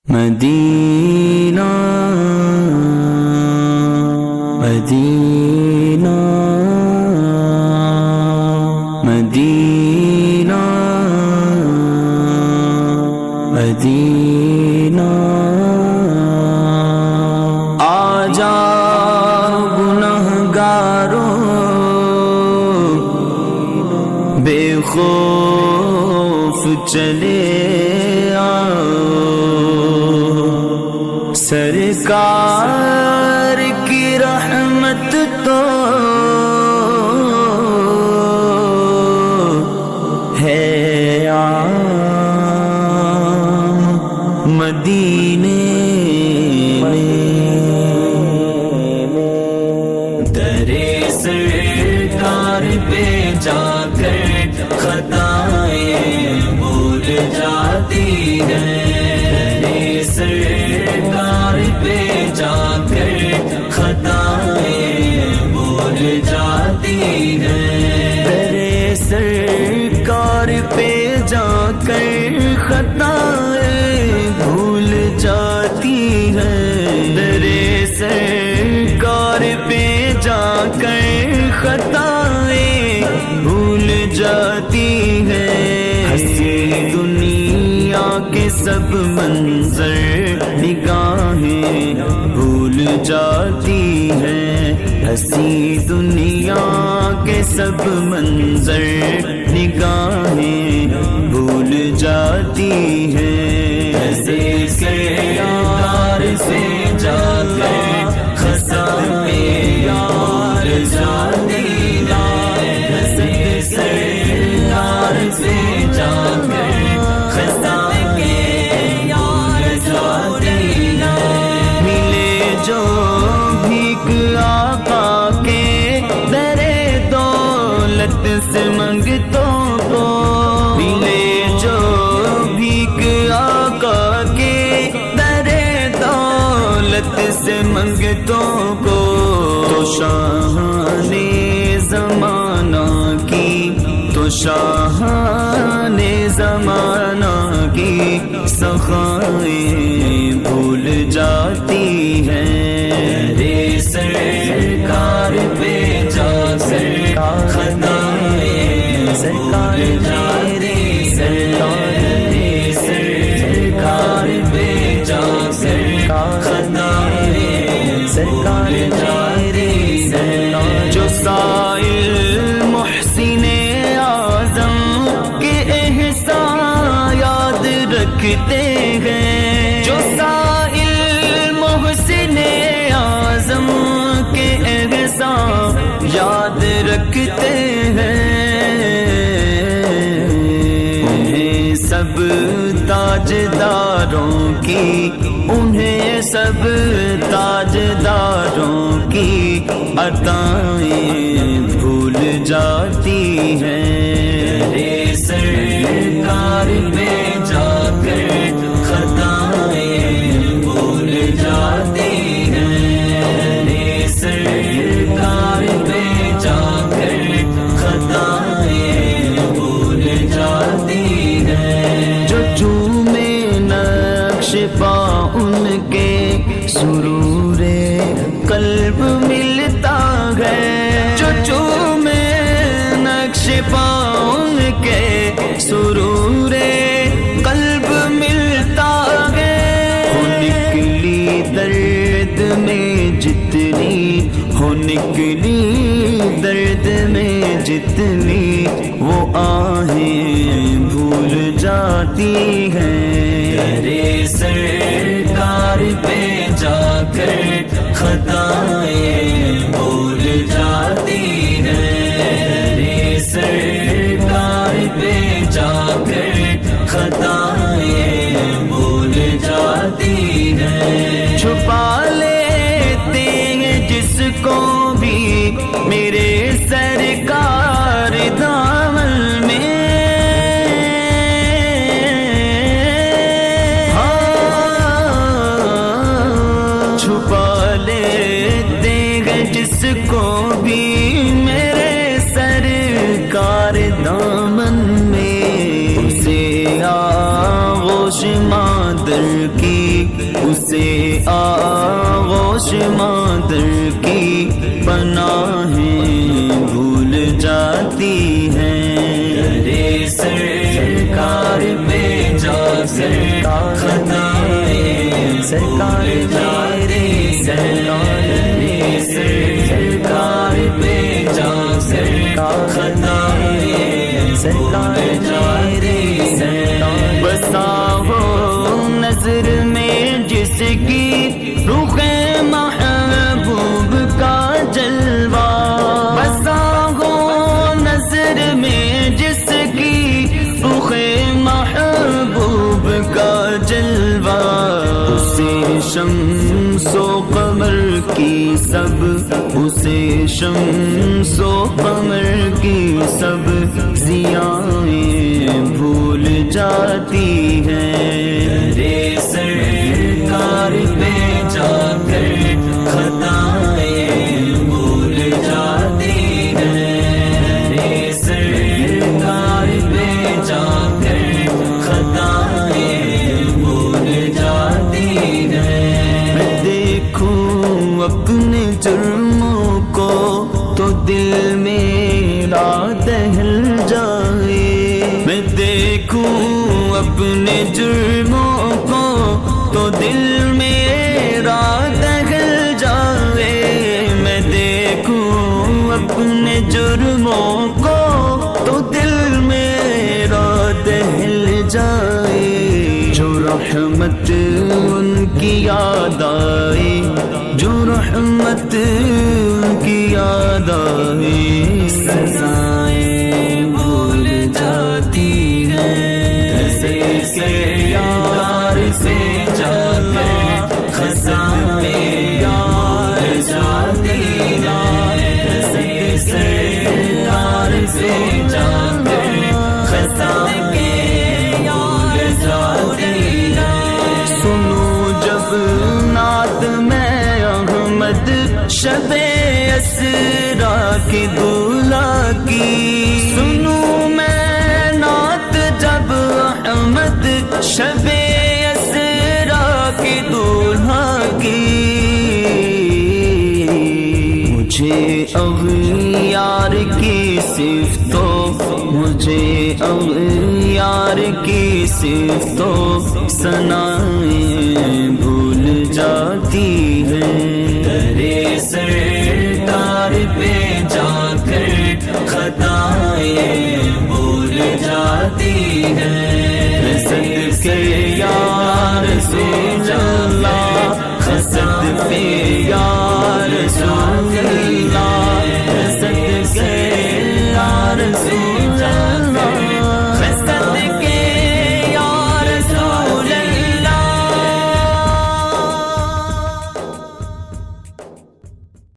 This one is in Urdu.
مدینہ مدینہ مدینہ مدینہ آ جاؤ گنہگاروں بے خوف چلے سرکار کی رحمت تو ہے عام مدینے میں، درے سرکار پہ جا کر خطائیں بھول جاتی ہیں، درے سرکار پہ جا کر خطائیں بھول جاتی ہیں، درے سرکار پہ جا کر خطائیں بھول جاتی ہیں، درے سرکار پہ جا کر خطائیں بھول جاتی ہیں، ہنسی دنیا کے سب منظر نگاہیں بھول جاتی ہیں، ہنسی دنیا کے سب منظر نگاہیں بھول جاتی ہیں، ایسے سرکار سے جا کر خطائیں بھول جاتی ہیں، ایسے سرکار سے جا کر سے منگتوں کو ملے جو بھیک آقا کے درے دولت سے منگتوں کو، تو شاہان زمانہ کی، تو شاہان زمانہ کی سخائیں بھول جاتی ہیں، رے سرکار پہ جا کر خطائیں سرکار میرے سرکار پہ جا کر خطائیں سرکار میرے جو سائل محسن اعظم کے احسان یاد رکھتے ہیں، جو سائل محسن اعظم کے احسان یاد رکھتے ہیں، انہیں سب تاجداروں کی، انہیں سب تاجداروں کی عطائیں بھول جاتی ہیں، رے سرکار پہ جا کر خطائیں بھول جاتی ہیں، رے سرکار پہ جا کر خطائیں بھول جاتی ہیں، جو چومے نقش پا ان کے سرور قلب ملتا ہے، جو چومے نقش پا ان کے سرور قلب ملتا ہے، ہو نکلی درد میں جتنی، ہو نکلی درد میں جتنی وہ آہیں بھول جاتی ہیں، رے سرکار پہ جا کر خطائیں بھول جاتی ہیں، رے سرکار پہ جا کر خطائیں بھول جاتی ہیں، چھپا لیتے ہیں جس کو بھی میرے سرکار دامن میں، چھپا لیتے ہیں جس کو بھی میرے سرکار دامن میں، اسے آغوش مادر کی اسے آغوش مادر کی پناہیں بھول جاتی ہیں. رے سرکار پہ جا کر خطائیں سرکار جارے سرکار پہ جا کر خطائیں سرکار جارے بسا ہو نظر میں جس کی رخ محبوب کا جلوہ. بسا ہو نظر میں جس کی رخ محبوب کا جلوہ. اسے شمس و قمر کی سب اسے شمس و قمر کی سب ضیائیں بھول جاتی ہیں. رے سرکار پہ جا کر خطائیں بھول جاتی ہیں. رے سرکار پہ جا کر خطائیں بھول جاتی ہیں. میں دیکھوں اپنے جرموں کو تو دل میرا دہل جائے. میں دیکھوں اپنے جرموں کو تو دل میرا دہل جائے. میں دیکھوں اپنے جرموں کو تو دل میرا دہل جائے. جو رحمت ان کی یاد آئے جو رحمت ان کی یاد آئے سزائیں بھول جاتی ہیں. یار سے جا کر خزائیں یار جاتی یار سے جا کر خزائیں یار جاتی. سنو جب نعت میں احمد شب اسرا کی دولہا کی. سنوں میں نعت جب احمد شب اسرا کی دولہا کی. مجھے اغیار کی صفتوں مجھے اغیار کی صفتوں ثنائیں بھول جاتی ہیں. رے